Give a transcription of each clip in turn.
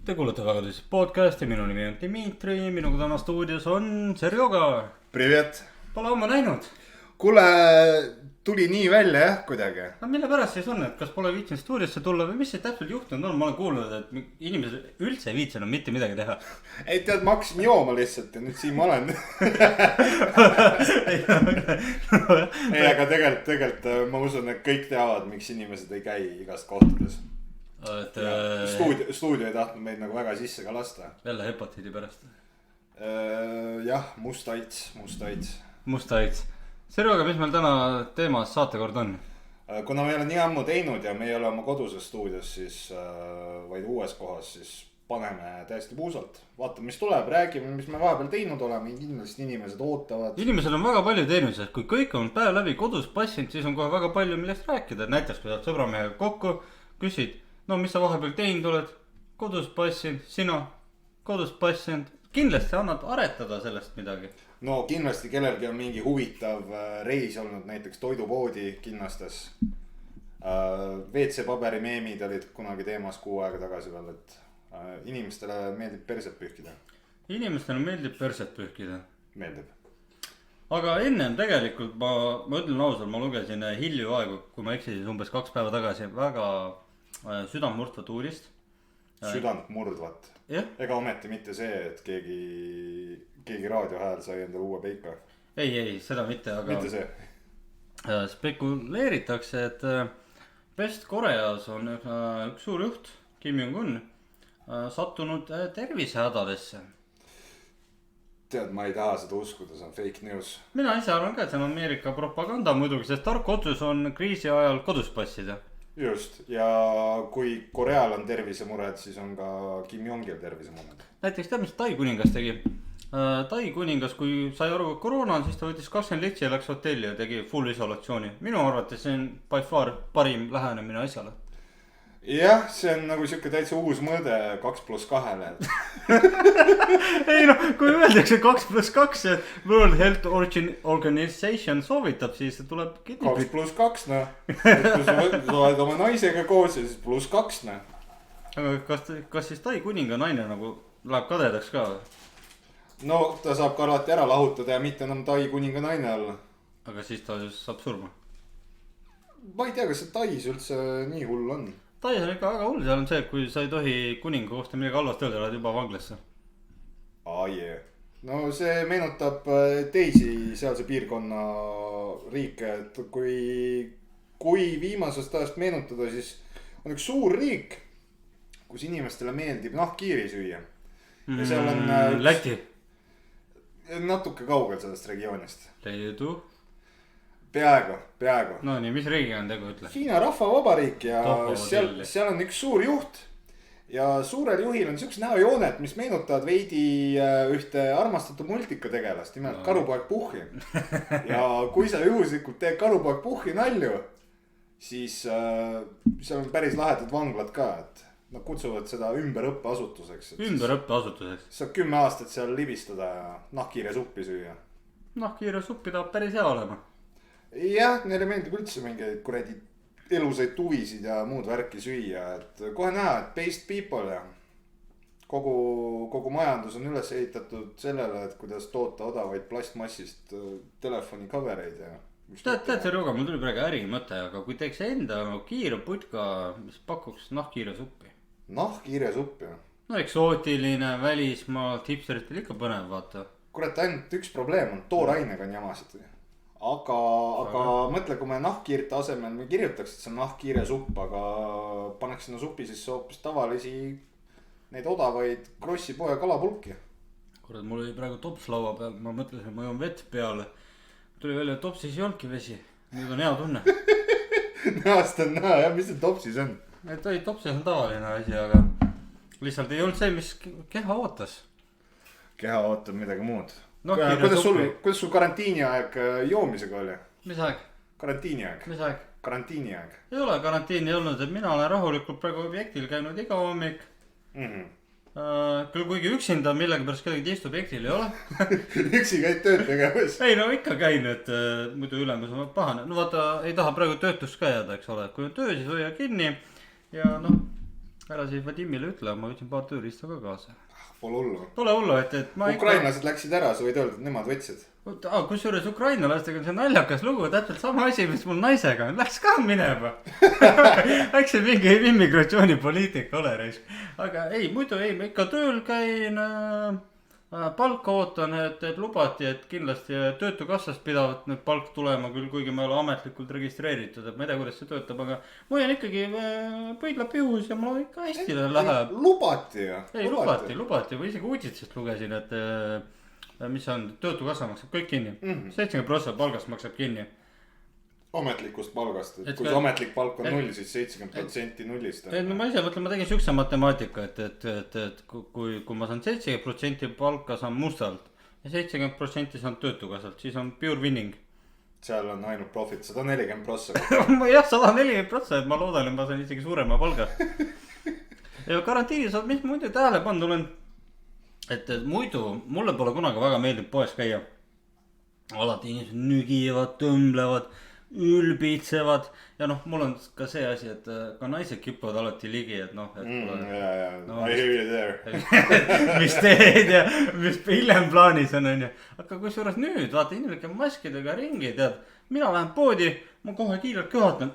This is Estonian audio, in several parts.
Te kuulete väga tõsist podcasti, minu nimi on Dmitri, minuga täna stuudios on Serjoga. Privet. Pole ammu näinud. Kuule, tuli nii välja jah kuidagi. No mille pärast siis on, et kas pole viitsinud stuudiosse tulla või mis see täpselt juhtunud on? Ma olen kuulnud, et inimesed üldse ei viitsinud mitte midagi teha. Ei tead, ma hakkasin jooma lihtsalt ja nüüd siin ma olen. Ei, aga tegelikult ma usun, et kõik teavad, miks inimesed ei käi igast kohtades. Stuudio ei tahtnud meid nagu väga sisse ka lasta. Jälle hepatiidi pärast. Jah, must aits. Serjoga, mis meil täna teemas saatekord on? Kuna me ei ole nii ammu teinud ja me ei ole oma koduses stuudios, siis vaid uues kohas, siis paneme täiesti puusalt. Vaatame, mis tuleb, räägime, mis me vahepeal teinud oleme. Kindlasti inimesed ootavad. Inimesed on väga palju teinud, sest kui kõik on päev läbi kodus passinud, siis on kohe väga palju millest rääkida. Näiteks kui saad sõbramehega kokku, küsid, no mis sa vahepeal teinud oled? Kodus passinud, sina kodus passinud. Kindlasti annad aretada sellest midagi. No kindlasti kellelgi on mingi huvitav reis olnud näiteks toidupoodi Kinnastes. WC-paberi meemid olid kunagi teemas 6 aega tagasi veel, et inimestele meeldib perset pühkida. Inimestele meeldib perset pühkida. Meeldib. Aga ennem tegelikult ma ütlen ausalt, ma lugesin hiljaaegu, kui ma eksisin umbes 2 päeva tagasi väga südantmurdvat uudist. Südantmurdvat. Ega ometi mitte see, et keegi raadiohääl sai endale uue peika. Ei, seda mitte, aga mitte see. Spekuleeritakse, et West-Koreas on üks suur juht, Kim Jong-un, sattunud tervisehädadesse. Tead, ma ei taha seda uskuda, see on fake news. Mina ise arvan ka, et see on Ameerika propaganda muidugi, sest tark otsus on kriisi ajal kodus passida. Just, ja kui Koreal on tervisemured, siis on ka Kim Jongil tervisemured. Näiteks tead, mis Tai kuningas tegi? Tai kuningas, kui sai aru koroona, siis ta võttis 20 litsi ja läks hotelli ja tegi full isolatsiooni. Minu arvates see on by far parim lähenemine asjale. Jah, see on nagu siuke täitsa uus mõõde 2+2-le. Ei no, kui öeldakse 2+2, et World Health Organization soovitab, siis see tuleb 2+2, noh. Kui sa oled oma naisega koos ja siis +2, noh. Aga kas siis Tai kuninga naine nagu läheb kadedaks ka? No ta saab ka alati ära lahutada ja mitte enam Tai kuninga naine olla. Aga siis ta saab surma. Ma ei tea, kas see Tais üldse nii hull on. Tai on ikka väga hull, seal on see, et kui sa ei tohi kuninga kohta midagi halvasti öelda, oled juba vanglasse. Jee. No see meenutab teisi sealse piirkonna riike, et kui viimasest ajast meenutada, siis on üks suur riik, kus inimestele meeldib nahkhiiri süüa. Ja seal on Läti. Natuke kaugel sellest regioonist. Leedu. Peaaegu. No nii, mis riigiga on tegu, ütle? Hiina rahvavabariik ja seal on üks suur juht. Ja suurel juhil on siuksed näojoonet, mis meenutavad veidi ühte armastatud multika tegelast, nimelt Karupoeg Puhhi. Ja kui sa juhuslikult teed Karupoeg Puhhi nalju, siis seal on päris lahedad vanglad ka, et nad kutsuvad seda ümberõppeasutuseks. Ümberõppeasutuseks? Saab 10 aastat seal libistada ja nahkhiire suppi süüa. Nahkhiire suppi tahab päris hea olema. Jah, neile meeldib üldse mingeid kuradi elusaid tuvisid ja muud värki süüa, et kohe näha, et based people ja kogu majandus on üles ehitatud sellele, et kuidas toota odavaid plastmassist telefoni covereid ja tead see Rõuga, mul tuli praegu ärimõte, aga kui teeks enda kiire putka, mis pakuks nahkhiire suppi. Nahkhiire suppi? No eksootiline, välismaa, hipsteritel ikka põnev, vaata. Kurat, ainult üks probleem on, toorainega on jamasid. Aga mõtle, kui me nahkhiirte asemel me kirjutaks, et see on nahkhiire supp, aga paneks sinna supi sisse hoopis tavalisi neid odavaid krossipoe kalapulki. Kurat, mul oli praegu tops laua peal, ma mõtlesin, ma joon vett peale. Tuli välja, et topsis ei olnudki vesi. Nüüd on hea tunne. Näast on näha, jah, mis see topsis on? Ei, topsis on tavaline asi, aga lihtsalt ei olnud see, mis keha ootas. Keha ootab midagi muud. Kuidas sul karantiini aeg joomisega oli? Mis aeg? Karantiini aeg. Mis aeg? Karantiini aeg. Ei ole karantiini olnud, et mina olen rahulikult praegu objektil käinud iga hommik. Küll kuigi üksinda millega pärast kedagi teist objektil ei ole. Üksi käid tööd tegemas? Ei no ikka käin, et muidu ülemus on pahane. No vaata, ei taha praegu töötust ka jääda, eks ole. Kui on töö, siis hoia kinni ja noh, ära siis Vadimile ütle, ma võtsin paar tööriista ka kaasa. Pole hullu. Pole hullu, et ma ukrainlased läksid ära, sa võid öelda, et nemad võtsid. Kusjuures ukrainalastega on see naljakas lugu, täpselt sama asi, mis mul naisega on. Läks ka minema. Läks see mingi immigratsioonipoliitika ole reis. Aga ei, muidu ei, ma ikka tööl käin, palka ootan, et lubati, et kindlasti töötukassast pidavat nüüd palk tulema küll, kuigi ma ei ole ametlikult registreeritud, et ma ei tea, kuidas see töötab, aga ma olen ikkagi põidla pihus ja mul ikka hästi läheb. Lubati ju. Ei, lubati, või isegi uudistest lugesin, et mis on, töötukassa maksab kõik kinni. 70% palgast maksab kinni. Ametlikust palgast, et kui see ametlik palk on 0, siis 70% nullist. No ma ise mõtlen, ma tegin siukse matemaatika, et kui ma saan 70% palka saan mustalt ja 70% saan töötukassalt, siis on pure winning. Seal on ainult profit, 140%. Jah, 140%, et ma loodan, et ma saan isegi suurema palga. Ja karantiini saad, mis muidu tähele pannud olen, et muidu mulle pole kunagi väga meeldib poes käia. Alati inimesed nügivad, tõmblevad, ülbitsevad ja noh, mul on ka see asi, et ka naised kipuvad alati ligi, et noh, et I hear you there. mis teed ja mis hiljem plaanis on, onju. Aga kusjuures nüüd vaata, inimesed käib maskidega ringi, tead, mina lähen poodi, ma kohe kiirelt köhatan.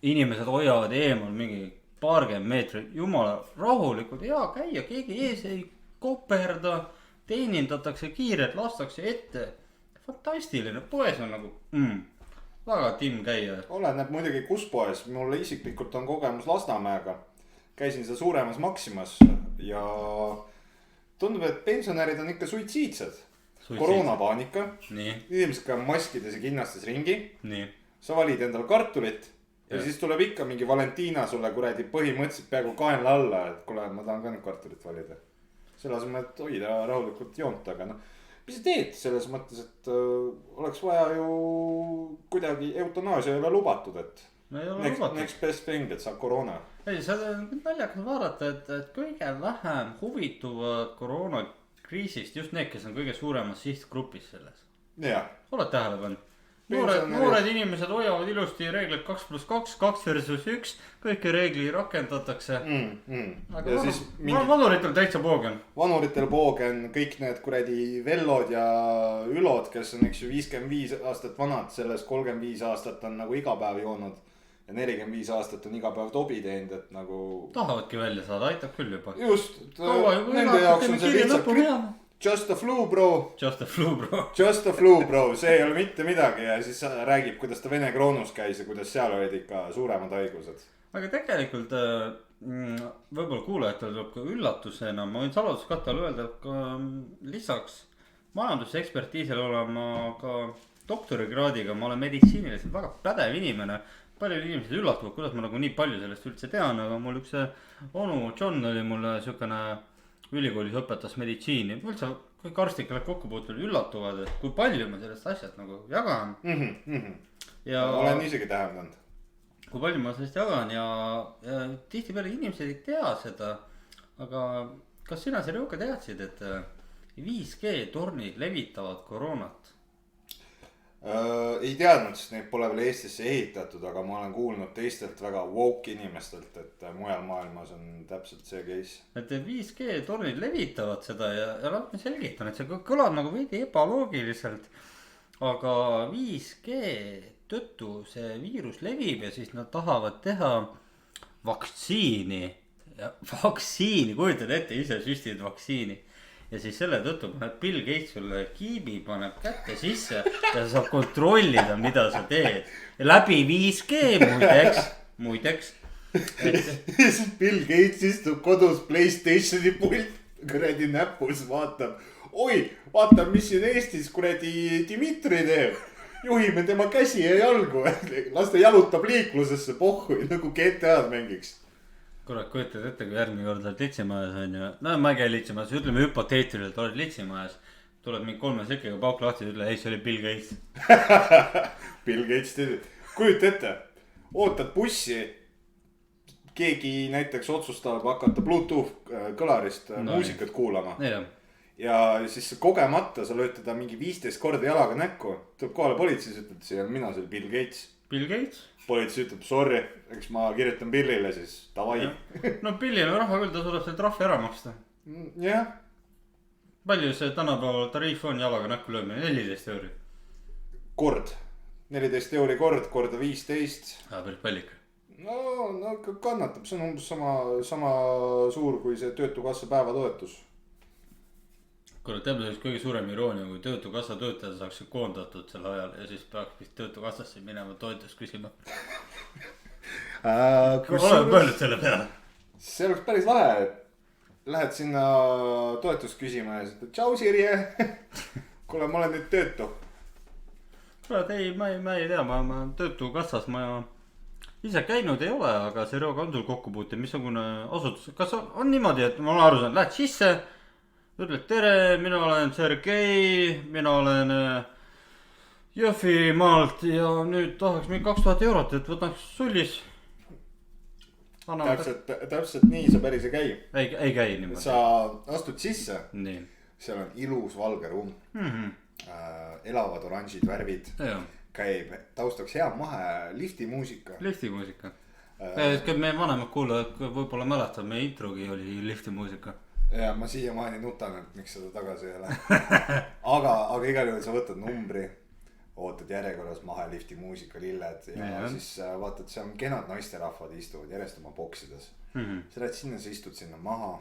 Inimesed hoiavad eemal mingi paarkümmend meetrit, jumala rahulikult, hea käia, keegi ees ei koperda, teenindatakse kiirelt, lastakse ette. Fantastiline, poes on nagu väga timm käia. Oleneb muidugi kus poes, mulle isiklikult on kogemus Lasnamäega. Käisin seal suuremas Maximas ja tundub, et pensionärid on ikka suitsiidsed. Koroonapaanika, inimesed ka maskides ja kinnastes ringi. Nii. Sa valid endal kartulit ja siis tuleb ikka mingi Valentina sulle kuradi põhimõtteliselt peaaegu kaenla alla, et kuule, ma tahan ka nüüd kartulit valida. Selle asemel, et hoida rahulikult joont, aga noh. Mis sa teed selles mõttes, et oleks vaja ju kuidagi eutanaasia ei ole lubatud, et next best thing, et saab koroona. Ei, seda on naljakas vaadata, et kõige vähem huvituvad koroonakriisist just need, kes on kõige suuremas sihtgrupis selles. Jah. Oled tähele pannud? Noored inimesed hoiavad ilusti reegleid 2+2, 2 vs 1, kõiki reegli rakendatakse. Aga vanuritel täitsa poogen. Vanuritel poogen, kõik need kuradi vellod ja ülod, kes on 55 aastat vanad, selles 35 aastat on nagu iga päev joonud. Ja 45 aastat on iga päev tobi teinud, et nagu... Tahavadki välja saada, aitab küll juba. Just, nende jaoks on see lihtsalt... Just a flu, bro. Just a flu, bro. Just a flu, bro. See ei ole mitte midagi ja siis räägib, kuidas ta Vene Kroonus käis ja kuidas seal olid ikka suuremad haigused. Aga tegelikult võib-olla kuulajatel tuleb ka üllatusena. Ma võin saladuskatte all öelda, et lisaks majandusekspertiisele olema ka doktorikraadiga. Ma olen meditsiiniliselt väga pädev inimene. Palju inimesed üllatuvad, kuidas ma nagu nii palju sellest üldse tean. Aga mul üks onu John oli mulle siukene... ülikoolis õpetas meditsiini, üldse kõik arstid, kellel kokku puutuvad, üllatuvad, et kui palju ma sellest asjast nagu jagan. Ja olen isegi tähendanud. Kui palju ma sellest jagan ja tihti peale inimesed ei tea seda, aga kas sina selle jõuga teadsid, et 5G tornid levitavad koroonat? Ei teadnud, sest neid pole veel Eestisse ehitatud, aga ma olen kuulnud teistelt väga woke inimestelt, et mujal maailmas on täpselt see case. Et 5G tornid levitavad seda ja ma selgitan, et see kõlab nagu veidi ebaloogiliselt, aga 5G tõttu see viirus levib ja siis nad tahavad teha vaktsiini, kujutad ette, ise süstid vaktsiini. Ja siis selle tõttu paneb Bill Gates sulle kiibi, paneb kätte sisse ja saab kontrollida, mida sa teed. Ja läbi 5G muideks. Siis Bill Gates istub kodus PlayStationi pult, kuradi näpus vaatab. Oi, vaata, mis siin Eestis kuradi Dimitri teeb. Juhime tema käsi ja jalgu. Las ta jalutab liiklusesse pohhu, nagu GTA-d mängiks. Kurat, kujutad ette, kui järgmine kord oled litsimajas on ju. No ma ei käi litsimajas, ütleme hüpoteetiliselt oled litsimajas. Tuleb mingi 3 sekkiga pauk lahti ja ütle, ei, see oli Bill Gates. Bill Gates teed. Kujuta ette, ootad bussi. Keegi näiteks otsustab hakata Bluetooth kõlarist muusikat kuulama. Ja siis kogemata sa lööd teda mingi 15 korda jalaga näkku. Tuleb kohale politseis, ütled, see on mina, see oli Bill Gates. Bill Gates? politsei ütleb sorry, eks ma kirjutan Pillile siis, davai. No Pillil on raha küll, ta suudab selle trahvi ära maksta. Jah. Palju see tänapäeval tariif on jalaga näkku löömine? 14 €. Kord. 14 € kord, korda 15. Päris palju ikka. No kannatab, see on umbes sama suur kui see Töötukassa päevatoetus. Kuule, teab siis kõige suurem iroonia, kui Töötukassa töötajad saaksid koondatud sel ajal ja siis peaks vist Töötukassasse minema toetust küsima. Oleme mõelnud selle peale. See oleks päris lahe, et lähed sinna toetust küsima ja ütled tšau Sirje. Kuule, ma olen nüüd töötu. Kuule, ei, ma ei tea, ma Töötukassas ma ise käinud ei ole, aga Serjoga on sul kokkupuute, missugune asutus. Kas on niimoodi, et ma olen aru saanud, lähed sisse, ütled tere, mina olen Sergei, mina olen Jõhvimaalt ja nüüd tahaks mingi 2000 €, et võtaks sullis. Täpselt nii see päris ei käi. Ei käi niimoodi. Sa astud sisse, nii. Seal on ilus valge ruum, elavad oranžid värvid, käib taustaks hea mahe liftimuusika. Liftimuusika. Meie vanemad kuulajad võib-olla mäletavad, meie introgi oli liftimuusika. Ja ma siiamaani nutan, et miks seda tagasi ei ole. Aga igal juhul sa võtad numbri, ootad järjekorras mahe liftimuusika lilled ja siis vaatad, seal on kenad naisterahvad istuvad järjest oma boksides. Sa lähed sinna, sa istud sinna maha,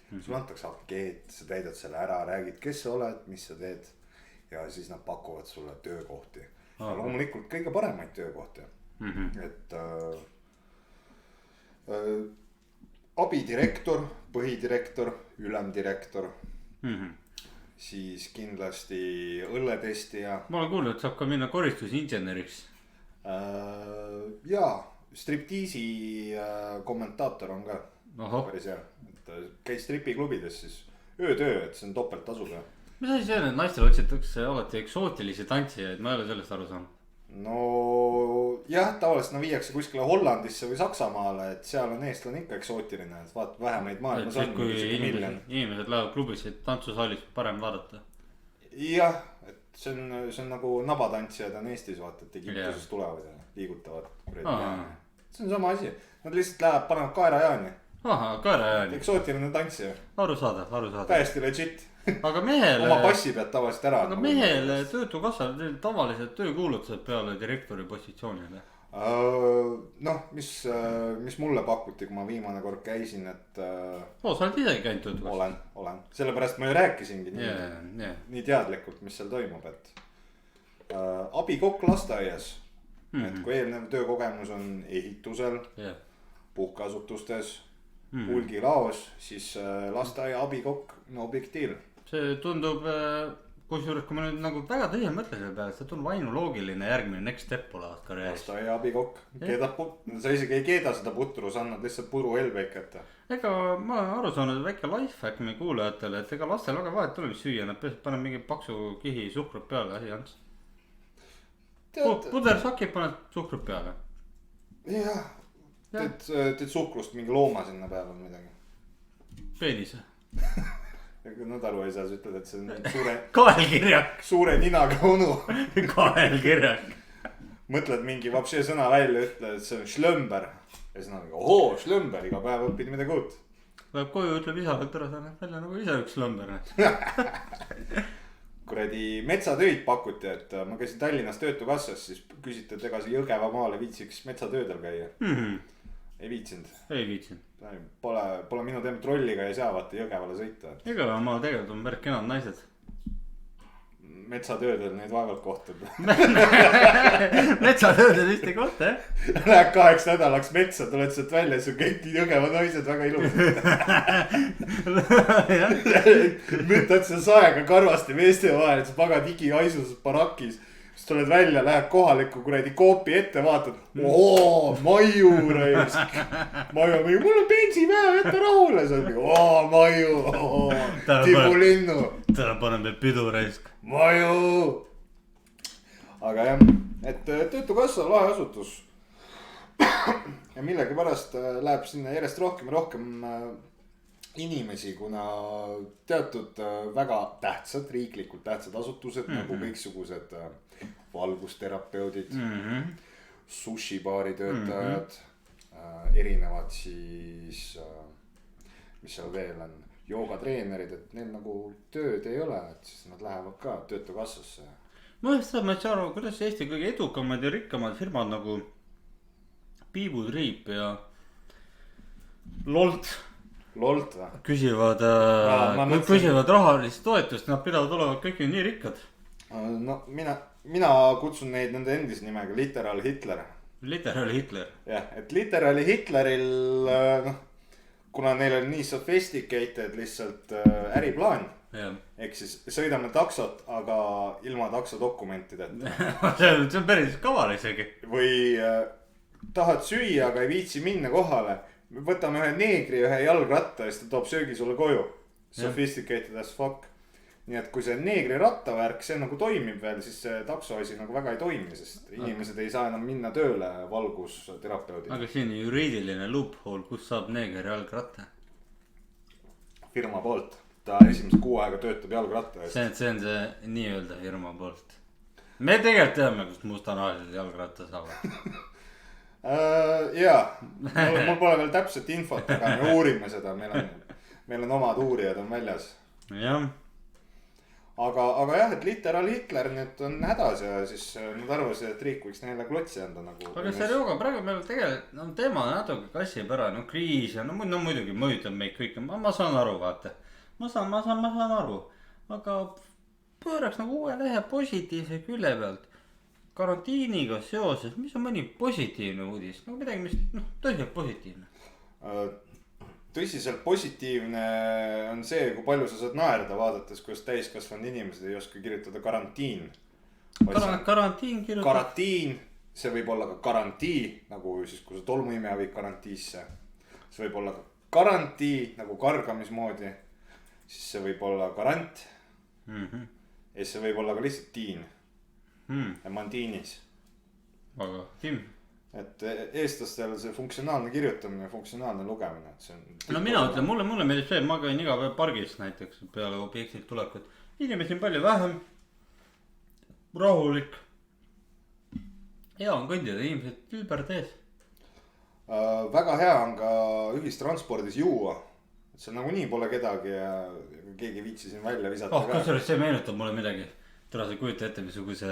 sulle antakse ankeet, sa täidad selle ära, räägid, kes sa oled, mis sa teed ja siis nad pakuvad sulle töökohti. Ja loomulikult kõige paremaid töökohti. Et abidirektor, põhidirektor, ülemdirektor, siis kindlasti õlletestija. Ma olen kuulnud, et saab ka minna koristusinseneriks. Jaa, striptiisi kommentaator on ka päris hea. Käid stripiklubides siis öötöö, et see on topelttasuga. Mis asi see on, et naistel otsitakse alati eksootilisi tantsijaid, ma ei ole sellest aru saanud. No jah, tavaliselt nad viiakse kuskile Hollandisse või Saksamaale, et seal on eestlane ikka eksootiline, et vaat vähemaid maailmas on. Kui inimesed lähevad klubisse tantsusaalis parem vaadata. Jah, et see on nagu nabatantsijad on Eestis vaata, et Egiptusest tulevad ja liigutavad. See on sama asi, nad lihtsalt lähevad, panevad kaerajaani. Aha, kaerajaani. Eksootiline tantsija. Arusaadav. Täiesti legit. Aga mehele. Oma passi pead tavaliselt ära. Aga mehele Töötukassal tavalised töökuulutused peale direktori positsioonile. Noh, mis mulle pakuti, kui ma viimane kord käisin, et. Sa oled isegi käinud Töötukassal? Olen. Sellepärast ma ju rääkisingi nii teadlikult, mis seal toimub, et abikokk lasteaias. Et kui eelnev töökogemus on ehitusel, puhkeasutustes, hulgilaos, siis lasteaia abikokk, no big deal. See tundub, kusjuures kui ma nüüd nagu väga tõsiselt mõtlen selle peale, see tundub ainuloogiline järgmine next step olevat karjääris. Lasteaia abikokk, sa isegi ei keeda seda putru, sa annad lihtsalt puru helbeikata. Ega ma olen aru saanud väike lifehack meie kuulajatele, et ega lastel väga vahet tuleb süüa, nad peavad panema mingi paksu kihi suhkrut peale, asi ants. Pudersakid paned suhkrut peale. Jah, teed suhkrust mingi looma sinna peale või midagi. Peenise. Nad aru ei saa, sa ütled, et see on kaelkirjak. Suure ninaga onu. Kaelkirjak. Mõtled mingi vapsi sõna välja, ütled, et see on šlömber. Ja siis nad on ohoo, šlömber, iga päev õpid midagi uut. Läheb koju, ütleb isale, et ära sa näed välja nagu ise üks šlömber. Kuradi metsatöid pakuti, et ma käisin Tallinnas Töötukassas, siis küsiti, et ega see Jõgeva maale viitsiks metsatöödel käia. Ei viitsinud. Pole minu teemat rolliga ei saa vaata Jõgevale sõita. Jõgeva maal tegelikult on päris kenad naised. Metsatöödel neid vaevalt kohtub. Metsatöödel vist ei kohta, jah? Lähed 8 nädalaks metsa, tuled sealt välja, siis on kõik Jõgeva naised väga ilusad. Mütad seda saega karvasti meeste vahel, et sa pagad igiaisus barakis. Siis tuled välja, lähed kohaliku kuradi koopi ette, vaatad. Maiu raisk. Maiu, mul on bensipäev, jätta rahule. Sa oled, Maiu, tibulinnu. Täna paneme pidu raisk. Maiu. Aga jah, et Töötukassa lahe asutus. Ja millegi pärast läheb sinna järjest rohkem ja rohkem inimesi, kuna teatud väga tähtsad, riiklikult tähtsad asutused nagu kõiksugused valgusterapeudid, sushibaari töötajad erinevad siis mis seal veel on, joogatreenerid, et neil nagu tööd ei ole, et siis nad lähevad ka töötukassasse. ma just ma ei saa aru, kuidas Eesti kõige edukamad ja rikkamad firmad nagu Piibutriip ja Lolt või? küsivad rahalist toetust, nad pidavad olema kõik ju nii rikkad. No mina kutsun neid nende endise nimega Literaal Hitler. Literaal Hitler. jah, et Literaali Hitleril kuna neil on nii sophisticated lihtsalt äriplaan. Ehk siis sõidame taksot, aga ilma taksodokumentideta. see on päris kaval isegi. Või tahad süüa, aga ei viitsi minna kohale. Võtame ühe neegri, ühe jalgratta ja siis ta toob söögi sulle koju. Sophisticated as fuck. Nii et kui see neegri rattavärk, see nagu toimib veel, siis see taksoasi nagu väga ei toimi, sest inimesed ei saa enam minna tööle valgusterapeudina. Aga siin juriidiline loophole, kus saab neeger jalgratta? Firma poolt. Ta esimese kuu aega töötab jalgratta eest. See on see nii-öelda firma poolt. Me tegelikult teame, kust mustanahalised jalgratta saavad. Jaa, mul pole veel täpset infot, aga me uurime seda, meil on omad uurijad on väljas. Jah. Aga jah, et Literaal Hitler nüüd on hädas ja siis nad arvasid, et riik võiks neile klotsi anda nagu. Aga see rõuga praegu meil tegelikult, teema on natuke kassib ära, kriis ja muidugi mõjutab meid kõike, ma saan aru, vaata. Ma saan aru, aga pööraks nagu uue lehe positiivse külje pealt. Karantiiniga seoses, mis on mõni positiivne uudis, nagu midagi, mis tõsiselt positiivne. Tõsiselt positiivne on see, kui palju sa saad naerda vaadates, kuidas täiskasvanud inimesed ei oska kirjutada karantiin. Karantiin kirjutab. Karantiin, see võib olla ka garantii, nagu siis kui sa tolmuimeja viid karantiisse. See võib olla ka garantii, nagu kargamismoodi. Siis see võib olla garant. Ja see võib olla ka lihtsalt tiin. Ja mantiinis. Aga Tim. Et eestlastel see funktsionaalne kirjutamine ja funktsionaalne lugemine. No mina ütlen, mulle meeldib see, et ma käin iga päev pargis näiteks peale objektid tulekut. Inimesi on palju vähem. Rahulik. Hea on kõndida, inimesed ülber tees. Väga hea on ka ühistranspordis juua. See nagunii pole kedagi ja keegi viitsi siin välja visata. Kusjuures see meenutab mulle midagi. Tule sa kujuta ette, missuguse,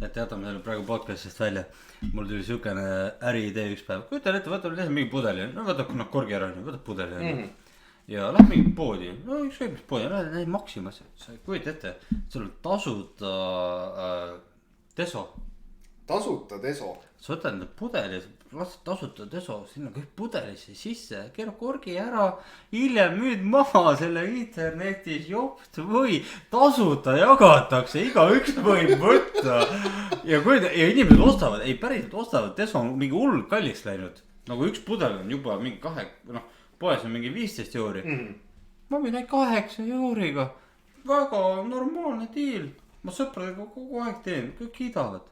et jätame selle praegu podcastist välja. Mul tuli siukene äriidee üks päev. Kujutan ette, võtab lihtsalt mingi pudeli. No võtab korgi ära, võtab pudeli. Ja lähed mingi poodi. No ükskõik mis poodi, lähed Maximas. Sa kujuta ette, sul on tasuta deso. Tasuta deso? Sa võtad need pudeli, lased tasuta deso sinna kõik pudelisse sisse, keerab korgi ära, hiljem müüd maha selle internetis jopt või tasuta jagatakse, igaüks võib võtta. Ja inimesed ostavad, ei päriselt ostavad, deso on mingi hull kalliks läinud. Nagu üks pudel on juba mingi poes on mingi 15 euri. Ma võin neid 8 euriga. Väga normaalne diil. Ma sõpradega kogu aeg teen, kõik kiidavad.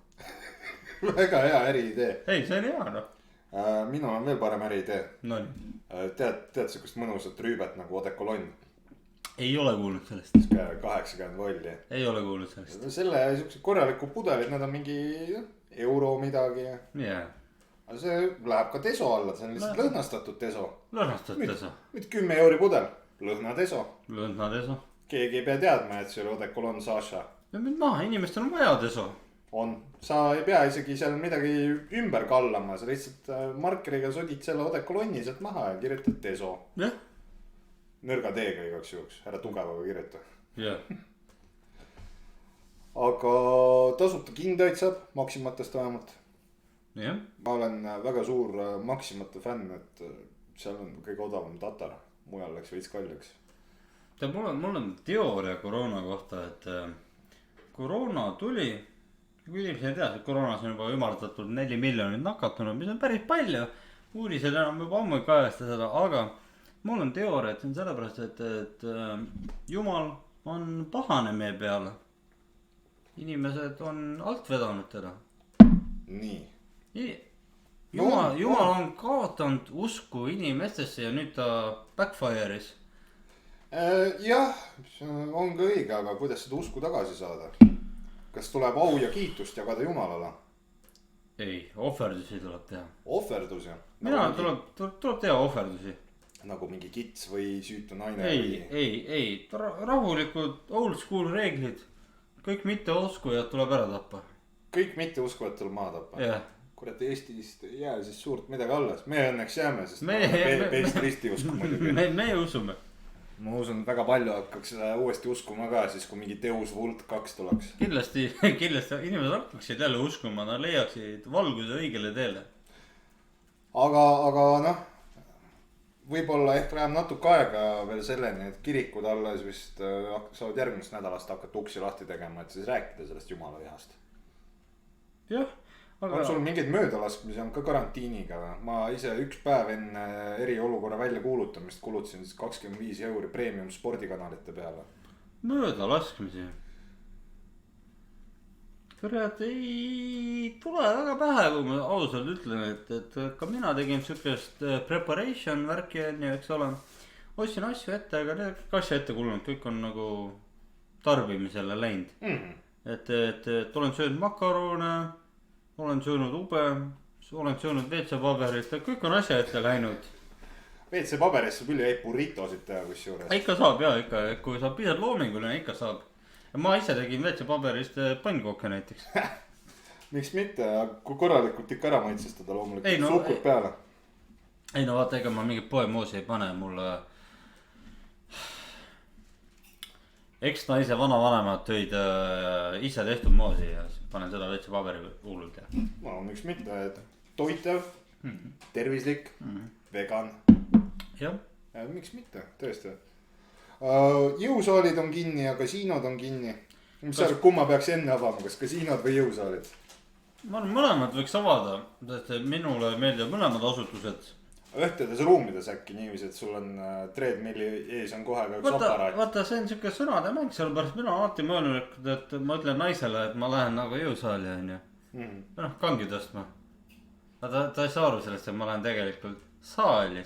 Väga hea äriidee. Ei, see on hea minul on veel parem äriidee. No. Tead sükust mõnusat rüübet nagu odekolonn? Ei ole kuulnud sellest. 80 volli. Ei ole kuulnud sellest. Selle sükse korraliku pudelid, need on mingi euro midagi. Aga see läheb ka deso alla, see on lihtsalt lõhnastatud deso. Lõhnastatud deso. Mitte 10 euri pudel, lõhna deso. Lõhna deso. Keegi ei pea teadma, et see oli odekolonn Sasha. Ja mind maha, inimestel on vaja deso. On, sa ei pea isegi seal midagi ümber kallama, sa lihtsalt markeriga sodid selle odekolonni sealt maha ja kirjutad deso. Jah. Nõrga teega igaks juhuks, ära tugevaga kirjuta. Jah. Aga tasuta kindaid saab Maximatest vähemalt. Jah. Ma olen väga suur Maximate fänn, et seal on kõige odavam tatar, mujal läks veits kalliks. Mul on teooria koroona kohta, et koroona tuli. Kui inimesed ei tea, et koroonas on juba ümardatud 4 miljonit nakatunud, mis on päris palju. Uurised enam juba ammu ei kajasta seda, aga mul on teooria, et see on sellepärast, et Jumal on pahane meie peale. Inimesed on alt vedanud teda. Nii. Jumal on kaotanud usku inimestesse ja nüüd ta backfire'is. Jah, on ka õige, aga kuidas seda usku tagasi saada? Kas tuleb au ja kiitust jagada Jumalale? ei, ohverdusi tuleb teha. ohverdusi? Tuleb teha ohverdusi. Nagu mingi kits või süütu naine? Ei, rahulikud old school reeglid. Kõik mitteoskujad tuleb ära tappa. Kõik mitteuskujad tuleb maha tappa? jah. kurat, Eestist ei jää siis suurt midagi alles. Me õnneks jääme, sest peest risti usku muidugi. Me usume. Ma usun, väga palju hakkaks uuesti uskuma ka siis, kui mingi Deus Vult 2 tuleks. Kindlasti inimesed hakkaksid jälle uskuma, nad leiaksid valguse õigele teele. Aga noh, võib-olla ehk läheb natuke aega veel selleni, et kirikud alles vist saavad järgmisest nädalast hakata uksi lahti tegema, et siis rääkida sellest jumala vihast. jah, aga... On sul mingeid möödalaskmisi on ka karantiiniga või? Ma ise üks päev enne eriolukorra välja kuulutamist kulutasin siis 25 € premium spordikanalite peale. Möödalaskmisi? Kurat, ei tule väga pähe, kui ma ausalt ütlen, et ka mina tegin sükest preparation värki, eks ole. Ostsin asju ette, aga need asju ette kulunud, kõik on nagu tarbimisele läinud. Et olen söönud makarone, olen söönud ube, olen söönud WC-paberit, kõik on asja ette läinud. WC-paberist saab üli burritosid teha kusjuures. Ikka saab jah, ikka, kui saab pisad loominguline, ikka saab. Ma ise tegin WC-paberist pannkooke näiteks. Miks mitte, kui korralikult ikka ära maitsestada loomulikult, suhkud peale. Ei no vaata, ega ma mingit poemoosi ei pane, mulle eks-naise vanavanemad tõid ise tehtud moosi ja panen seda WC-paberi hullult. No miks mitte, et toitev, tervislik, vegan. Jah. Miks mitte, tõesti. Jõusaalid on kinni ja kasiinod on kinni. Mis sa arvad, kumma peaks enne avama, kas kasiinod või jõusaalid? Ma arvan, mõlemad võiks avada, sest minule meeldivad mõlemad asutused. Ühtedes ruumides äkki niiviisi, et sul on treadmilli ees on kohe ka üks aparaat. Vaata, see on siuke sõnade mäng, sellepärast mina alati mõelnud, et ma ütlen naisele, et ma lähen nagu jõusaali on ju. Kangi tõstma. Ta ei saa aru sellest, et ma lähen tegelikult saali.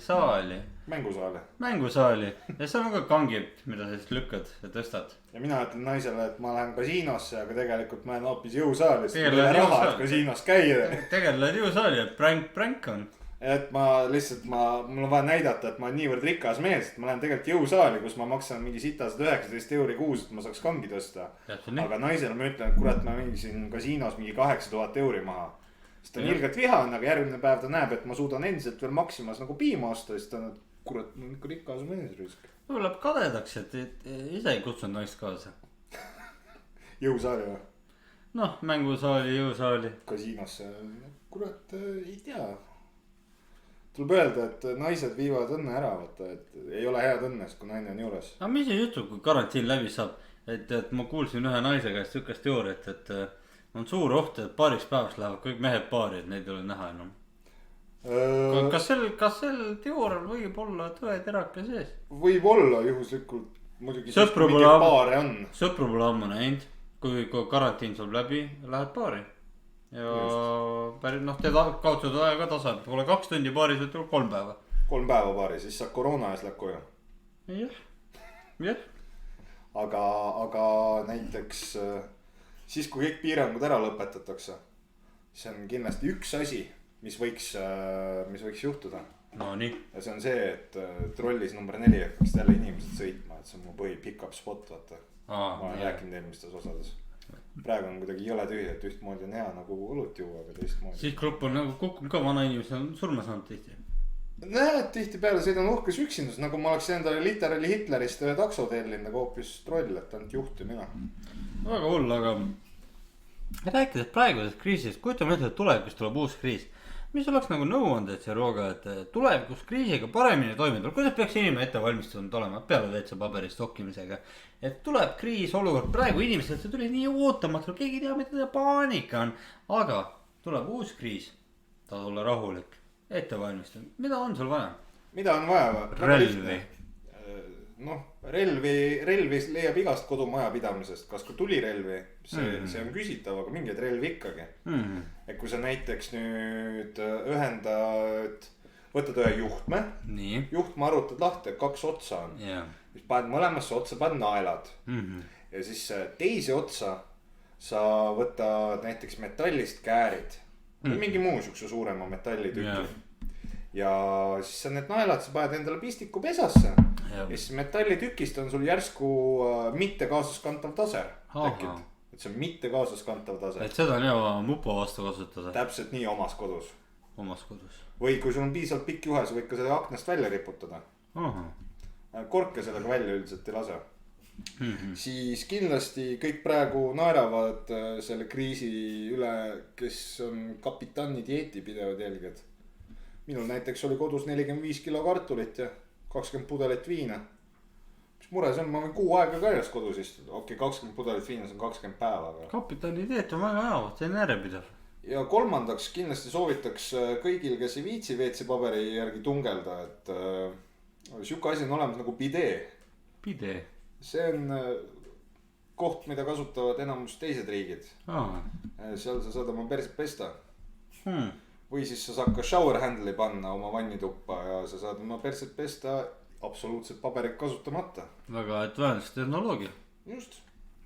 Mängusaali. Ja seal on ka kangib, mida sa siis lükkad ja tõstad. Ja mina ütlen naisele, et ma lähen kasiinosse, aga tegelikult ma lähen hoopis jõusaali, sest mul ei raha, et kasiinos käia. Tegelikult lähed jõusaali, et prank on. Et ma lihtsalt, mul on vaja näidata, et ma olen niivõrd rikas mees, et ma lähen tegelikult jõusaali, kus ma maksan mingi sitased 19 € kuus, et ma saaks kangi tõsta. Aga naisele ma ütlen, et kurat, ma mängisin kasiinos mingi 8000 € maha. Sest ta on ilgelt vihan, aga järgmine päev ta näeb, et ma suudan endiselt veel Maximas nagu piima osta, siis ta on, et kurat, ma olen ikka rikas mees risk. Võib-olla läheb kadedaks, et ise ei kutsunud naist kaasa. Jõusaali või? Noh, mängusaali, jõusaali. Kasiinosse, kurat, ei tea. Tuleb öelda, et naised viivad õnne ära, vaata, et ei ole head õnnes, kui naine on juures. Aga mis see juhtub, kui karantiin läbi saab? Et ma kuulsin ühe naise käest sükest teooriat, et on suur oht, et paariks päevast lähevad kõik mehed paari, et neid ei ole näha enam. Kas sel teoorial võib olla tõeterake sees? Võib olla juhuslikult, muidugi siis kui mingi paare on. Sõpru pole ammu näinud, kui karantiin saab läbi, lähed paari. Ja päris teda kaotatud aja ka tasa, et pole 2 tundi paaris, et 3 päeva. 3 päeva paari, siis saab koroona ees läheb koju. Jah. Aga näiteks siis, kui kõik piirangud ära lõpetatakse, see on kindlasti üks asi, mis võiks juhtuda. No nii. Ja see on see, et trollis number 4 hakkaks jälle inimesed sõitma, et see on mu põhi pick-up spot, vaata. Ma olen rääkinud eelmistes osades. Praegu on kuidagi jõle tühi, et ühtmoodi on hea nagu õlut juua, aga teistmoodi. Siis grupp on nagu kukkunud ka, vana inimesed on surma saanud tihti. Näed, tihti peale sõidan uhkes üksindus, nagu ma oleks endale literaali Hitlerist ühe takso tellinud, aga hoopis troll, et ainult juht ja mina. Väga hull, aga rääkides praegusest kriisist, kujutame ette, et tulevikus tuleb uus kriis. Mis oleks nagu nõuanded see rooga, et tulevikus kriisiga paremini toimida, kuidas peaks inimene ette valmistunud olema peale WC-paberi stokkimisega. Et tuleb kriis olukord, praegu inimesed, see tuli nii ootamatult, keegi ei tea, mida paanika on. Aga tuleb uus kriis, ta olla rahulik, ette valmistunud, mida on sul vaja? Mida on vaja? Relvi. Noh, relvi leiab igast kodumajapidamisest, kas ka tulirelvi, see on küsitav, aga mingeid relvi ikkagi. Et kui sa näiteks nüüd võtad ühe juhtme, juhtme arvutad lahti, 2 otsa on, siis paned mõlemasse otsa, paned naelad ja siis teise otsa sa võtad näiteks metallist käärid, või mingi muu siukse suurema metallitüki. Ja siis sa need naelad, sa paned endale pistiku pesasse. Ja siis metallitükist on sul järsku mitte kaasaskantav taser tekkinud. Et see on mitte kaasaskantav taser. Et seda on hea mupo vastu kasutada. Täpselt nii omas kodus. Või kui sul on piisavalt pikk juhe, sa võid ka selle aknast välja riputada. Korke sellega välja üldiselt ei lase. Siis kindlasti kõik praegu naeravad selle kriisi üle, kes on kapitani dieeti pidevad jälged. Minul näiteks oli kodus 45 kilo kartulit ja 20 pudelit viina. Mis mure see on, ma võin kuu aega ka järjest kodus istuda. Okei, 20 pudelit viina, see on 20 päeva. Kapitani dieet on väga hea, see on järjepidev. Ja kolmandaks kindlasti soovitaks kõigil, kes ei viitsi WC-paberi järgi tungelda, et siuke asi on olemas nagu bidee. See on koht, mida kasutavad enamus teised riigid. Seal sa saad oma perset pesta. Või siis sa saad ka shower handle'i panna oma vannituppa ja sa saad oma perset pesta absoluutselt paberit kasutamata. Väga advanced tehnoloogia. Just,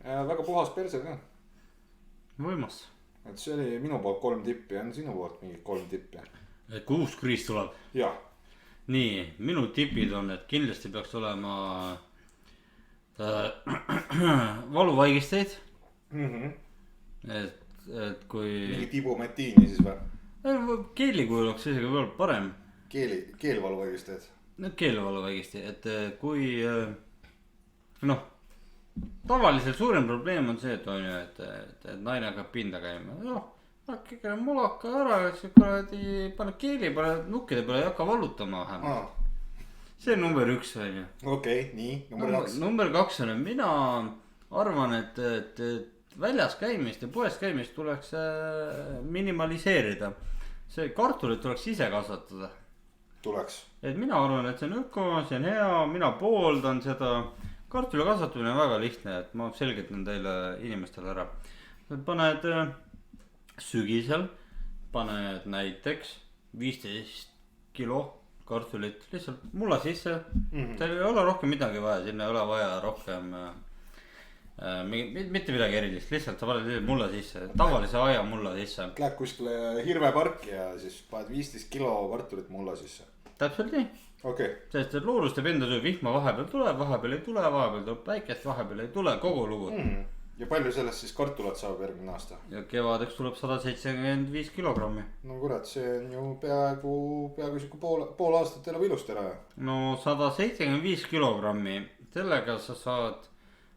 ja väga puhas perse ka. Võimas. Et see oli minu poolt 3 tippi, on sinu poolt mingi 3 tippi. Et kui uus kriis tuleb? Jah. Nii, minu tipid on, et kindlasti peaks olema valuvaigisteid. Et kui... Mingi tibumetiini siis või? Keelikujul oleks isegi veel parem. Keelvaluvaigisteid? Keelvaluvaigisteid, et kui noh, tavaliselt suurem probleem on see, et on ju, et naine hakkab pinda käima. Äkki mulaka ära, et kuradi paneb keeli, paneb nukkide peale ja hakka vallutama vähemalt. See on number 1 on ju. Okei, nii, number 2. Number 2 on, mina arvan, et väljas käimist ja poes käimist tuleks minimaliseerida. See kartulit tuleks ise kasvatada. Tuleks. Et mina arvan, et see on öko, see on hea, mina pooldan seda. Kartuli kasvatamine on väga lihtne, et ma selgitan teile inimestele ära. Paned sügisel, paned näiteks 15 kilo kartulit lihtsalt mulla sisse. Teil ei ole rohkem midagi vaja, sinna ei ole vaja rohkem mitte midagi erilist, lihtsalt sa paned mulla sisse, tavalise aia mulla sisse. Lähed kuskile hirveparki ja siis paned 15 kilo kartulit mulla sisse. Täpselt nii. Okay. Sest et loodus teeb enda töö, vihma vahepeal tuleb, vahepeal ei tule, vahepeal tuleb päikest, vahepeal ei tule, kogu lugu. Ja palju sellest siis kartulat saab järgmine aasta? Ja kevadeks tuleb 175 kilogrammi. No kurat, see on ju peaaegu siuke pool aastat elab ilusti ära. No 175 kilogrammi, sellega sa saad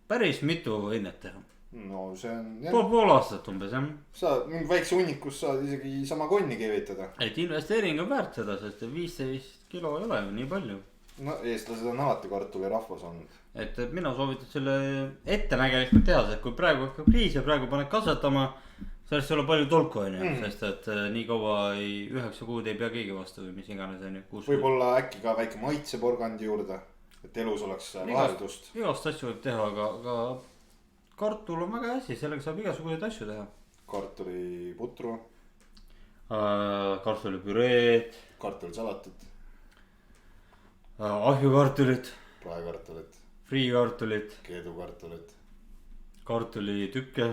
päris mitu õnnet teha. No see on... Pool aastat umbes jah. Saad mingi väikse hunnikus saad isegi sama konni keevitada. Et investeering on väärt seda, sest 15 kilo ei ole ju nii palju. No eestlased on alati kartuli rahvas olnud. Et mina soovitan selle ettenägelikult teha, sest kui praegu hakkab kriis ja praegu paned kasvatama, sellest ei ole palju tolku on ju, sest et nii kaua 9 kuud ei pea keegi vastu või mis iganes on ju. Võib-olla äkki ka väike maitseporgandi juurde, et elus oleks vaheldust. Igast asju võib teha, aga kartul on väga hästi, sellega saab igasuguseid asju teha. Kartuliputru. Kartulipüreed. Kartulisalatit. Ahjukartulit. Praekartulit. Friikartulit. Keedukartulit. Kartulitükke.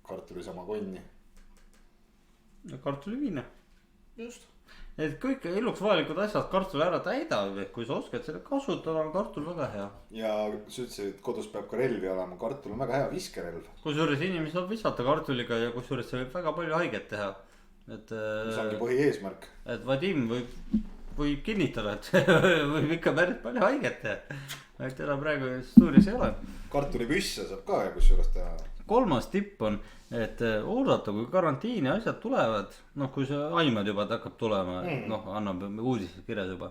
Kartulisama konni. Ja kartuliviine. Just. Et kõik eluks vajalikud asjad kartul ära täidab, et kui sa oskad selle kasutada, on kartul väga hea. Ja sa ütlesid, et kodus peab ka relvi olema, kartul on väga hea viskerelv. Kusjuures inimesi saab visata kartuliga ja kusjuures see võib väga palju haiget teha. See ongi põhi eesmärk. Et Vadim võib kinnitada, et võib ikka päris palju haiget teha. Et teda praegu stuudios ei ole. Kartulipüsse saab ka kusjuures teha. 3. tipp on, et oodata, kui karantiini asjad tulevad. Noh, kui see aimad juba hakkab tulema, noh, annab uudised kirjas juba.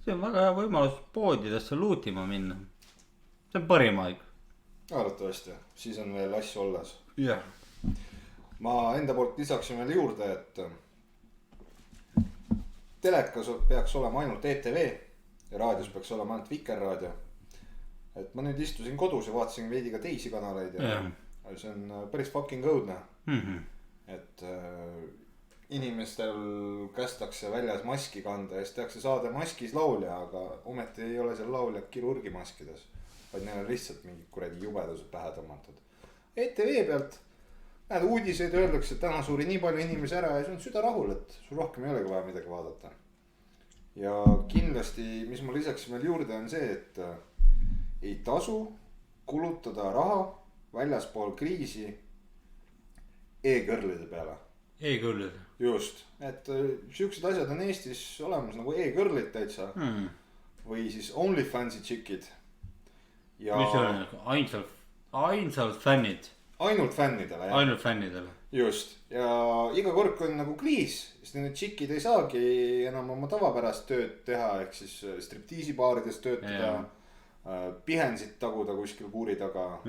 See on väga hea võimalus poodidesse luutima minna. See on parim aeg. Arvatavasti, siis on veel asju olles. Jah. Ma enda poolt lisaksin veel juurde, et telekas peaks olema ainult ETV ja raadios peaks olema ainult Vikerraadio. Et ma nüüd istusin kodus ja vaatasin veidi ka teisi kanaleid ja see on päris fucking õudne. Et inimestel kästakse väljas maski kanda ja siis tehakse saade maskis laulja, aga ometi ei ole seal lauljad kirurgimaskides, vaid neil on lihtsalt mingi kuradi jubedused pähe tõmmatud. ETV pealt näed uudiseid, öeldakse, et täna suri nii palju inimesi ära ja sul on süda rahul, et sul rohkem ei olegi vaja midagi vaadata. ja kindlasti, mis ma lisaks veel juurde on see, et ei tasu kulutada raha väljaspool kriisi e-kõrlide peale. E-kõrlid. just, et siuksed asjad on Eestis olemas nagu e-kõrlid täitsa või siis OnlyFansi tšikid. mis on ainsalt fännid? ainult fännidele jah. ainult fännidele. just, ja iga kord kui on nagu kriis, siis need tšikid ei saagi enam oma tavapärast tööd teha, ehk siis striptiisibaarides töötada, pihensit taguda kuskil kuuri taga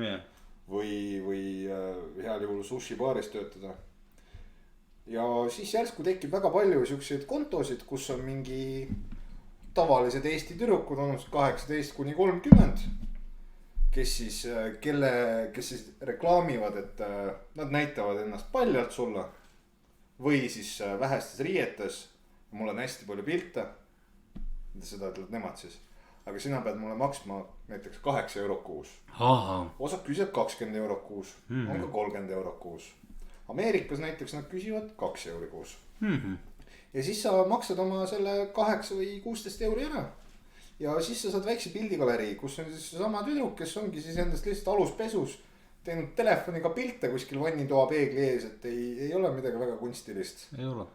või heal juhul sushi baaris töötada. ja siis järsku tekib väga palju siukseid kontosid, kus on mingi tavalised Eesti tüdrukud vanused 18-30, kes siis reklaamivad, et nad näitavad ennast paljalt sulle või siis vähestes riietes. mul on hästi palju pilte, seda ütlevad nemad siis, aga sina pead mulle maksma näiteks 8 eurot kuus. osad küsivad 20 eurot kuus, on ka 30 eurot kuus. Ameerikas näiteks nad küsivad 2 euri kuus. ja siis sa maksad oma selle 8 või 16 euri ära. ja siis sa saad väikse pildigalerii, kus on siis sama tüdruk, kes ongi siis endast lihtsalt aluspesus teinud telefoniga pilte kuskil vannitoa peegli ees, et ei ole midagi väga kunstilist. ei ole.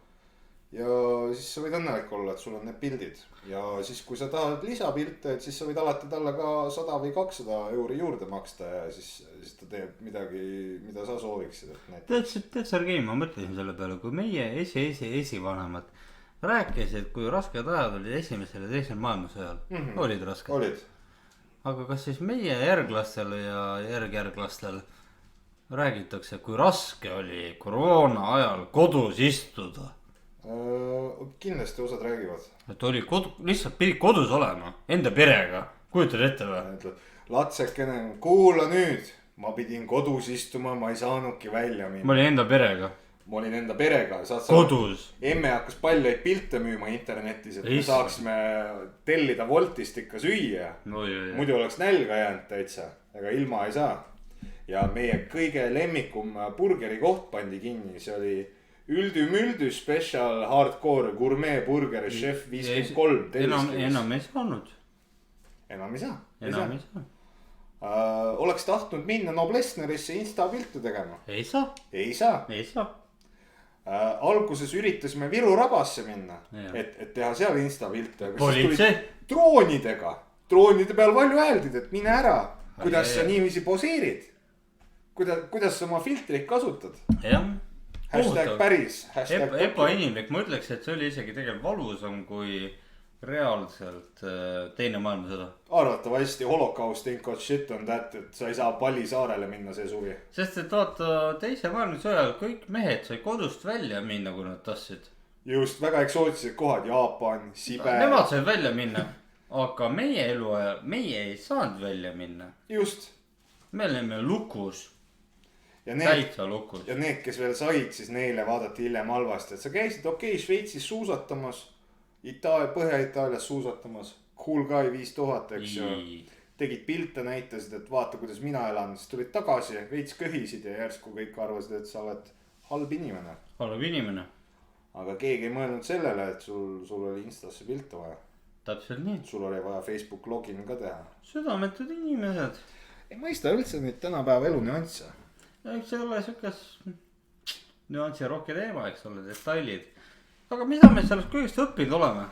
ja siis sa võid õnnelik olla, et sul on need pildid. ja siis, kui sa tahad lisapilte, et siis sa võid alati talle ka 100 või 200 euri juurde maksta ja siis ta teeb midagi, mida sa sooviksid. tead Sergei, ma mõtlesin selle peale, kui meie esivanemad rääkisid, kui rasked ajad olid esimesel ja teisel maailmasõjal. Olid rasked. olid. aga kas siis meie järglastel ja järgjärglastel räägitakse, kui raske oli koroona ajal kodus istuda? Kindlasti osad räägivad. et oli lihtsalt pidid kodus olema enda perega, kujutad ette või? Latsekene, kuula nüüd, ma pidin kodus istuma, ma ei saanudki välja minna. ma olin enda perega. ma olin enda perega. kodus. emme hakkas paljaid pilte müüma internetis, et me saaksime tellida Woltist ikka süüa. muidu oleks nälga jäänud täitsa, ega ilma ei saa. ja meie kõige lemmikum burgeri koht pandi kinni, see oli Üldü-Müldy special hardcore gourmet burger chef 53. enam ei saanud. enam ei saa. enam ei saa. Oleks tahtnud minna Noblessnerisse insta pilte tegema. ei saa. ei saa. ei saa. Alguses üritasime Viru rabasse minna, et teha seal insta pilte. politsei. droonidega, droonide peal palju hääldid, et mine ära, kuidas sa niiviisi poseerid. kuidas sa oma filtreid kasutad. jah. Hashtag päris. ebainimlik, ma ütleks, et see oli isegi tegelikult valusam kui reaalselt teine maailmasõda. arvatavasti holocaust ain't got shit on that, et sa ei saa Palisaarele minna see suvi. sest et vaata, teise maailmasõja ajal kõik mehed sai kodust välja minna, kui nad tahtsid. just, väga eksootilised kohad, Jaapan, Siberi. Nemad said välja minna, aga meie eluajal, meie ei saanud välja minna. just. me olime lukus. Ja täitsa lukus. ja need, kes veel said, siis neile vaadati hiljem halvasti, et sa käisid Šveitsis suusatamas. Põhja-Itaalias suusatamas, Cool Guy 5000, eks ju. tegid pilte, näitasid, et vaata, kuidas mina elan, siis tulid tagasi, veits köhisid ja järsku kõik arvasid, et sa oled halb inimene. halb inimene. aga keegi ei mõelnud sellele, et sul oli Instasse pilte vaja. täpselt nii. sul oli vaja Facebook login ka teha. südametud inimesed. ei mõista üldse neid tänapäeva elu nüansse. eks see ole siukas nüansi rohke teema, eks ole, detailid. aga mida me sellest kõigest õppinud oleme?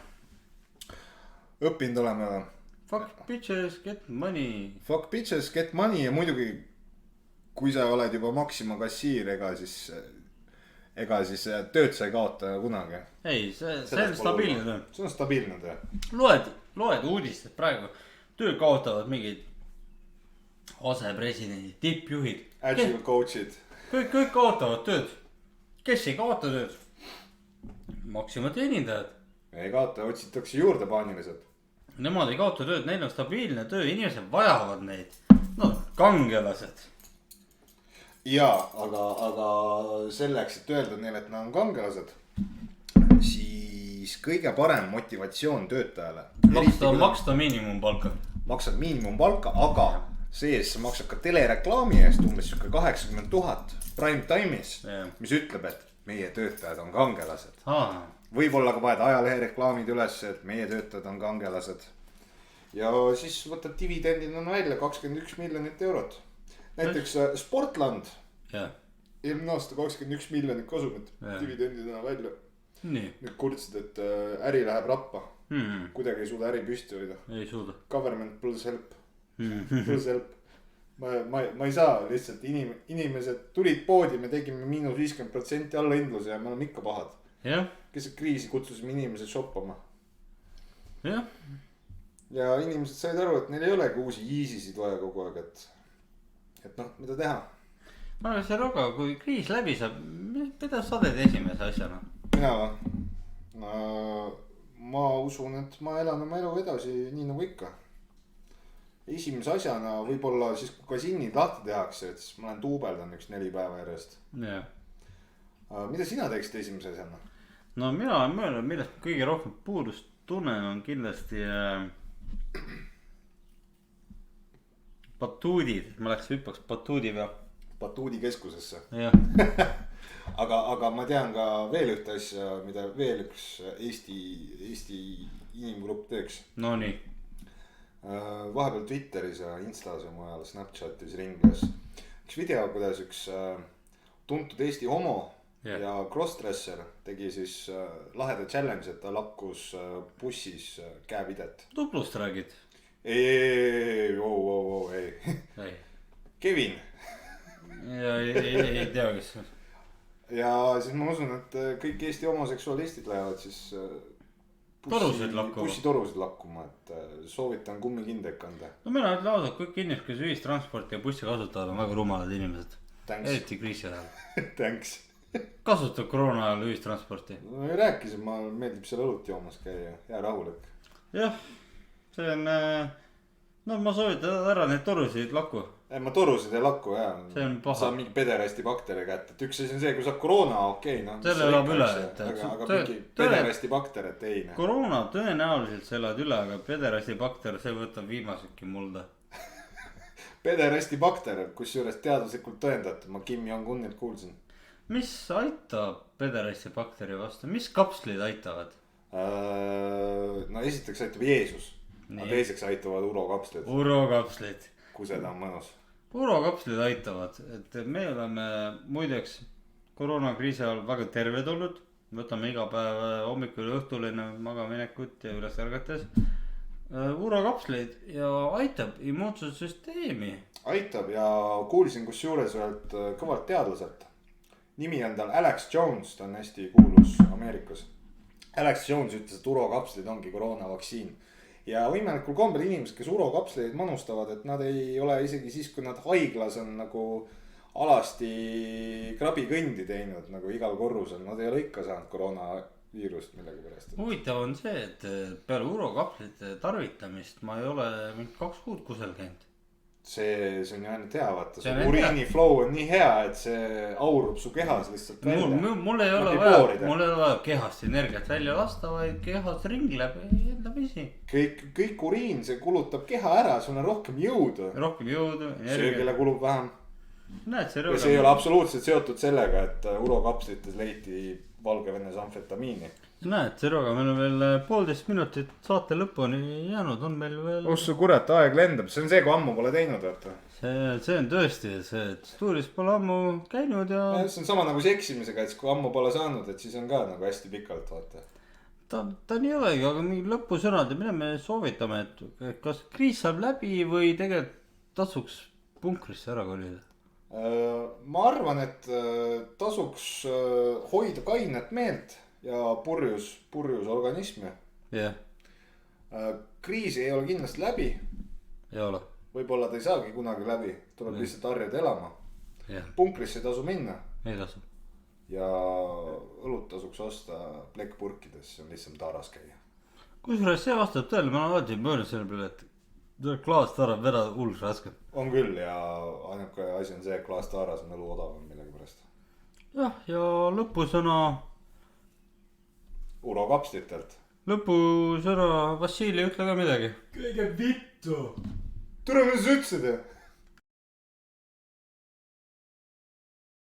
õppinud oleme või? Fuck bitches, get money. Fuck bitches, get money ja muidugi kui sa oled juba Maxima kassiir, ega siis tööd sa ei kaota kunagi. ei, see on stabiilne töö. see on stabiilne töö. loed uudistest praegu, töö kaotavad mingid asepresidendid, tippjuhid. Agile coach'id. kõik kaotavad tööd. kes ei kaota tööd? Maxima teenindajad. ei kaota, otsitakse juurde paaniliselt. Nemad ei kaota tööd, neil on stabiilne töö, inimesed vajavad neid. no kangelased. jaa, aga selleks, et öelda neile, et nad on kangelased, siis kõige parem motivatsioon töötajale. maksta miinimumpalka. maksad miinimumpalka, aga sees sa maksad ka telereklaami eest umbes 80 000 prime time'is, mis ütleb, et meie töötajad on kangelased. Võib-olla ka paned ajalehereklaamid üles, et meie töötajad on kangelased. Ja siis võtad dividendina välja 21 miljonit eurot. Näiteks Sportland eelmine aasta 21 miljonit kasumit dividendina välja. Nüüd kurtsid, et äri läheb rappa. Kuidagi ei suuda äri püsti hoida. Ei suuda. Government plus help. Plus help. Ma ei saa lihtsalt, inimesed tulid poodi, me tegime -50% allahindluse ja me oleme ikka pahad. Kes kriisi kutsusime inimesed shoppama. Ja inimesed said aru, et neil ei olegi uusi Yeezysid vaja kogu aeg, et noh, mida teha. Ma olen see roga, kui kriis läbi saab, mida sa teed esimese asjana? Mina va? Ma usun, et ma elan oma elu edasi nii nagu ikka. Esimese asjana võib-olla siis kui kasiinid lahti tehakse, et siis ma olen duubeldan 4 päeva järjest. Mida sina teeksid esimese asjana? No mina olen mõelnud, millest kõige rohkem puudust tunnen on kindlasti batuudid. Ma läks hüppaks batuudi peal. Batuudi keskusesse. aga ma tean ka veel ühte asja, mida veel üks Eesti inimgrupp teeks. No nii. Vahepeal Twitteris ja Instas ja mujal Snapchatis ringles üks video, kuidas üks tuntud Eesti homo ja crossdresser tegi siis laheda challenge, et ta lakkus bussis käepidet. Tuplust räägid? Ei. Kevin. Ei tea, kes. Ja siis ma usun, et kõik Eesti homoseksualistid lähevad siis bussitorusid lakkuma, et soovitan kummikindek kanda. No mina ütlen ausalt, kõik inimesed, kes ühistransporti ja bussi kasutavad, on väga rumalad inimesed. Eriti kriisi ajal. Thanks. Kasutab koroona ajal ühistransporti? No ei rääkisin, ma meeldib seal õlut joomas käia, hea rahulik. Jah, see on, no ma soovitan ära neid torusid lakku. Ma torusid ei lakku, jah. See on paha. Saab mingi pederasti bakteri kätte, et üks asi on see, kui saab koroona, okei, no. Selle elab üle. Aga mingi pederasti bakter, et ei. Koroona tõenäoliselt sa elad üle, aga pederasti bakter, see võtab viimaseki mulda. Pederasti bakter, kus juures teaduslikult tõendatud, ma Kim Jong-unilt kuulsin. Mis aitab pederasti bakteri vastu? Mis kapslid aitavad? No esiteks aitab Jeesus. Aga teiseks aitavad urokapslid. Urokapslid. Kui seda on mõnus. Urokapslid aitavad, et me oleme muideks koroonakriisi ajal väga terved olnud. Võtame iga päev hommikul ja õhtul enne magaminekut ja üles ärgates urokapslid ja aitab immuunsussüsteemi. Aitab ja kuulsin kus juures ühelt kõvalt teadlaselt. Nimi on tal Alex Jones, ta on hästi kuulus Ameerikas. Alex Jones ütles, et urokapslid ongi koroonavaktsiin. Ja võimalikul kombel inimesed, kes urokapsleid manustavad, et nad ei ole isegi siis, kui nad haiglas on nagu alasti krabikõndi teinud nagu igal korrusel. Nad ei ole ikka saanud koroonaviirust millegi pärast. Huvitav on see, et peale urokapslite tarvitamist ma ei ole 2 kuud kusel käinud. See on ju ainult hea, vaata. See uriini flow on nii hea, et see aurub su kehas lihtsalt välja. Mul ei ole vaja kehast energiat välja lasta, vaid kehas ringleb enda pisi. Kõik uriin, see kulutab keha ära, sul on rohkem jõudu. Söögile kulub vähem. Ja see ei ole absoluutselt seotud sellega, et urokapslites leiti Valgevenes amfetamiini. Näed, Seroga, meil on veel 1,5 minutit saate lõpuni jäänud, on meil veel... Ossu kurat, aeg lendab, see on see, kui ammu pole teinud, vaata. See on tõesti, see stuuris pole ammu käinud ja... See on sama nagu seksimisega, et kui ammu pole saanud, et siis on ka nagu hästi pikalt, vaata. Ta nii olegi, aga mingi lõpusõnad ja mida me soovitame, et kas kriis saab läbi või tegelikult tasuks punkrisse ära kolida? Ma arvan, et tasuks hoida kainet meelt ja purjus organismi. Kriis ei ole kindlasti läbi. Ei ole. Võib-olla ta ei saagi kunagi läbi, tuleb lihtsalt harjad elama. Punkrisse tasu minna. Ei tasu. Ja õlut tasuks osta plekkpurkides, see on lihtsam taaras käia. Kusjuures see vastab tõele, ma olen alati mõelnud selle peale, et klaas taarab vedada hulls raske. On küll ja ainuke asi on see, et klaas taaras on õlu odavam millegi pärast. Jah, ja lõpusõna... Urokapslitelt. Lõpusõna, Vassili, ütle ka midagi. Kõige vittu. Tule, mis sa ütlesid?